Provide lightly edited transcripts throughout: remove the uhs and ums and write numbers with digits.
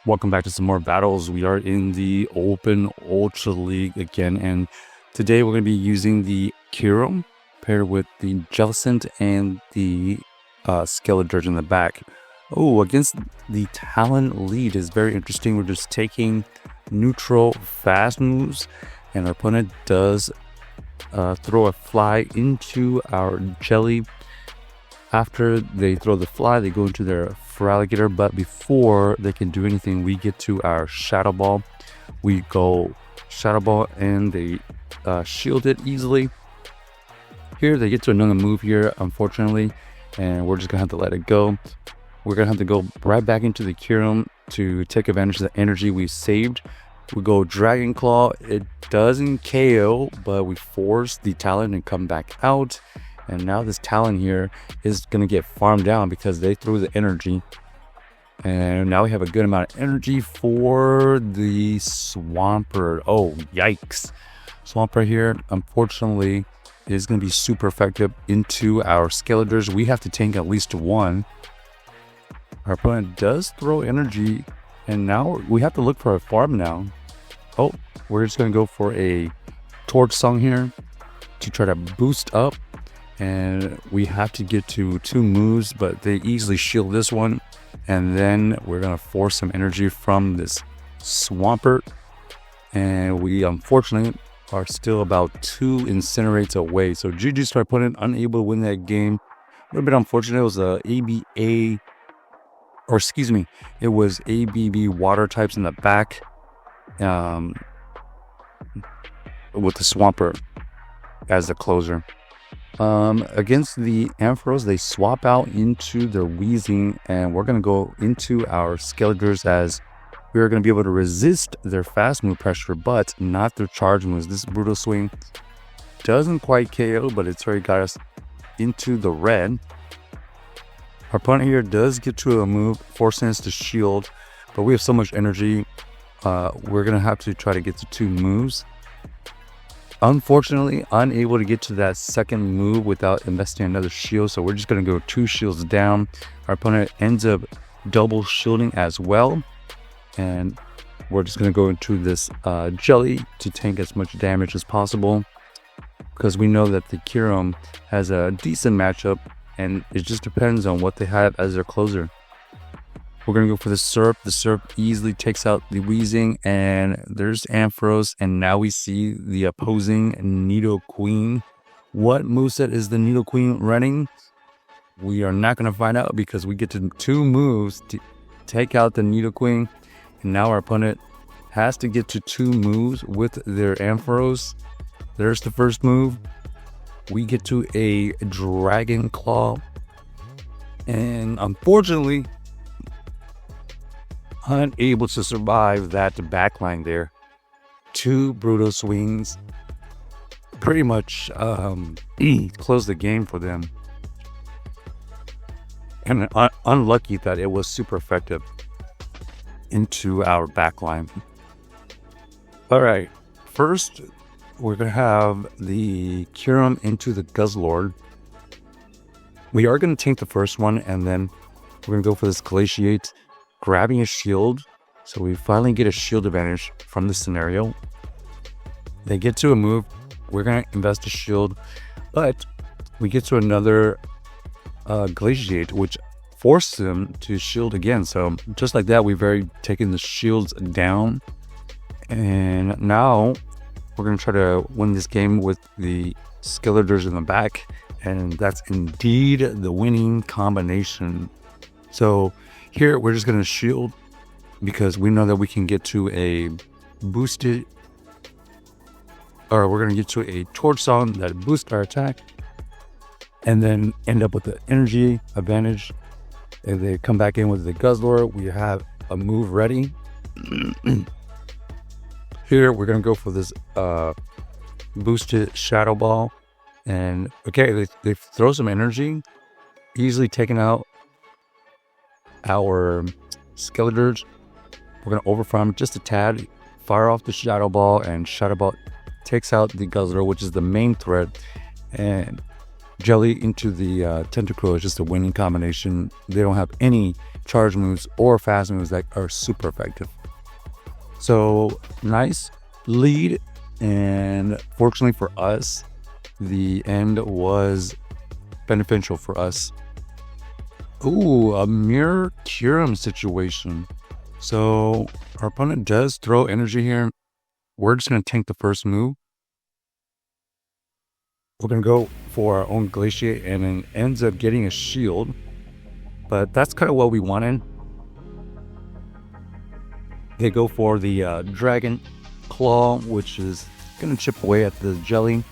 Welcome back to some more battles. We are in the Open Ultra League again, and today we're going to be using the Kyurem paired with the Jellicent and the Skeledirge in the back. Oh, against the Talon lead is very interesting. We're just taking neutral fast moves, and our opponent does throw a fly into our Jelly. After they throw the fly, they go into their Feraligatr, but before they can do anything, we get to our Shadow Ball. We go Shadow Ball and they shield it easily. Here they get to another move here, unfortunately, and we're just gonna have to let it go. We're gonna have to go right back into the Kyurem to take advantage of the energy we saved. We go Dragon Claw. It doesn't KO, but we force the Talon and come back out. And now this Talon here is going to get farmed down because they threw the energy. And now we have a good amount of energy for the Swampert. Oh, yikes. Swampert here, unfortunately, is going to be super effective into our Skeledirge. We have to tank at least one. Our opponent does throw energy. And now we have to look for a farm now. Oh, we're just going to go for a Torch Song here to try to boost up. And we have to get to 2 moves, but they easily shield this one. And then we're going to force some energy from this Swampert. And we unfortunately are still about 2 Incinerates away. So GG's to our opponent, unable to win that game. A little bit unfortunate. It was a ABA, or excuse me, it was ABB water types in the back with the Swampert as the closer. Against the Ampharos, they swap out into their Wheezing, and we're going to go into our Skeledirge as we're going to be able to resist their fast move pressure, but not their charge moves. This Brutal Swing doesn't quite KO, but it's already got us into the red. Our opponent here does get to a move, forcing us to shield, but we have so much energy, we're going to have to try to get to 2 moves. Unfortunately, unable to get to that second move without investing another shield, so we're just going to go 2 shields down. Our opponent ends up double shielding as well, and we're just going to go into this Jelly to tank as much damage as possible, because we know that the Kyurem has a decent matchup, and it just depends on what they have as their closer. We're going to go for the Surf. The Surf easily takes out the Wheezing, and there's Ampharos, and now we see the opposing Nidoqueen. What moveset is the Nidoqueen running? We are not going to find out because we get to 2 moves to take out the Nidoqueen, and now our opponent has to get to 2 moves with their Ampharos. There's the first move. We get to a Dragon Claw, and unfortunately, unable to survive that backline there. 2 Brutal Swings pretty much closed the game for them. And unlucky that it was super effective into our backline. Alright, first we're going to have the Kyurem into the Guzzlord. We are going to tank the first one, and then we're going to go for this Glaciate, grabbing a shield. So we finally get a shield advantage from this scenario. They get to a move, we're going to invest a shield, but we get to another Glaciate, which forced them to shield again. So just like that, we've already taken the shields down, and now we're going to try to win this game with the Skeledirge in the back, and that's indeed the winning combination. So here, we're just going to shield because we know that we can get to a boosted, or we're going to get to a Torch Song that boosts our attack, and then end up with the energy advantage. If they come back in with the Guzzlord, we have a move ready. Here, we're going to go for this boosted Shadow Ball. And okay, they throw some energy, easily taking out our Skeledirge. We're going to overfarm just a tad, fire off the Shadow Ball, and Shadow Ball takes out the Guzzlord, which is the main threat, and Jelly into the Tentacruel is just a winning combination. They don't have any charge moves or fast moves that are super effective. So nice lead, and fortunately for us, the end was beneficial for us. Ooh, a mirror Kyurem situation. So our opponent does throw energy here. We're just going to tank the first move. We're going to go for our own Glaciate, and then ends up getting a shield. But that's kind of what we wanted. They go for the Dragon Claw, which is going to chip away at the Jelly.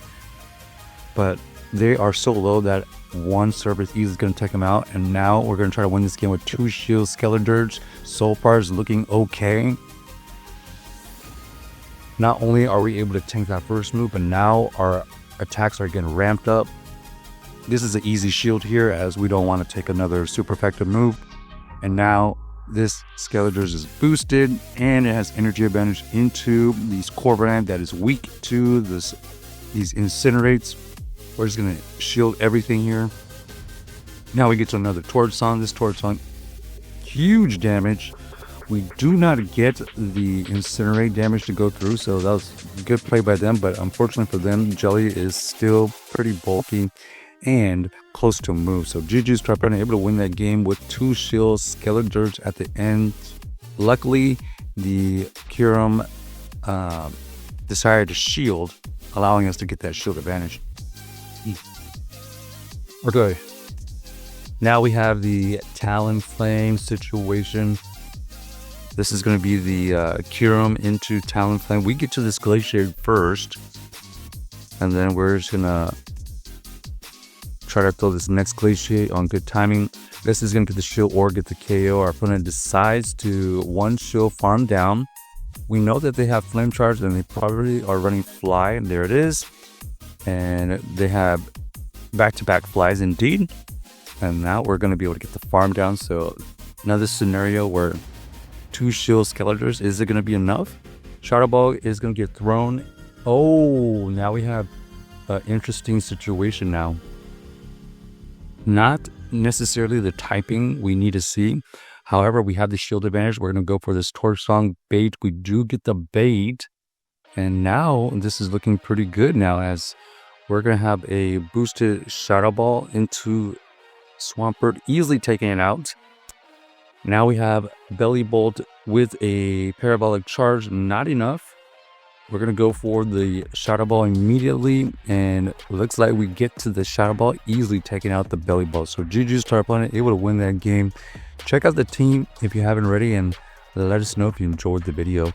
But they are so low that one service easily is going to take them out. And now we're going to try to win this game with 2 shields. Skeledirge so far is looking okay. Not only are we able to tank that first move, but now our attacks are getting ramped up. This is an easy shield here, as we don't want to take another super effective move. And now this Skeledirge is boosted, and it has energy advantage into the Corviknight that is weak to these Incinerates. We're just going to shield everything here. Now we get to another Torch Song. This Torch Song, huge damage. We do not get the Incinerate damage to go through, so that was a good play by them. But unfortunately for them, Jelly is still pretty bulky and close to a move. So GG's Trapper able to win that game with 2 shields. Skeledirge at the end. Luckily, the Kyurem decided to shield, allowing us to get that shield advantage. Okay. Now we have the Talonflame situation. This is going to be the Kyurem into Talonflame. We get to this Glaciate first, and then we're just going to try to throw this next Glaciate on good timing. This is going to get the shield or get the KO. Our opponent decides to 1 shield farm down. We know that they have Flame Charge, and they probably are running Fly, and there it is. And they have back-to-back Flies indeed. And now we're going to be able to get the farm down. So another scenario where 2 shield Skeledirge, is it going to be enough? Shadow Ball is going to get thrown. Oh, now we have an interesting situation now. Not necessarily the typing we need to see. However, we have the shield advantage. We're going to go for this Torch Song bait. We do get the bait. And now this is looking pretty good now, as we're going to have a boosted Shadow Ball into Swampert, easily taking it out. Now we have Belly Bolt with a Parabolic Charge, not enough. We're going to go for the Shadow Ball immediately, and it looks like we get to the Shadow Ball, easily taking out the Belly Bolt. So GG's to our opponent, able to win that game. Check out the team if you haven't already, and let us know if you enjoyed the video.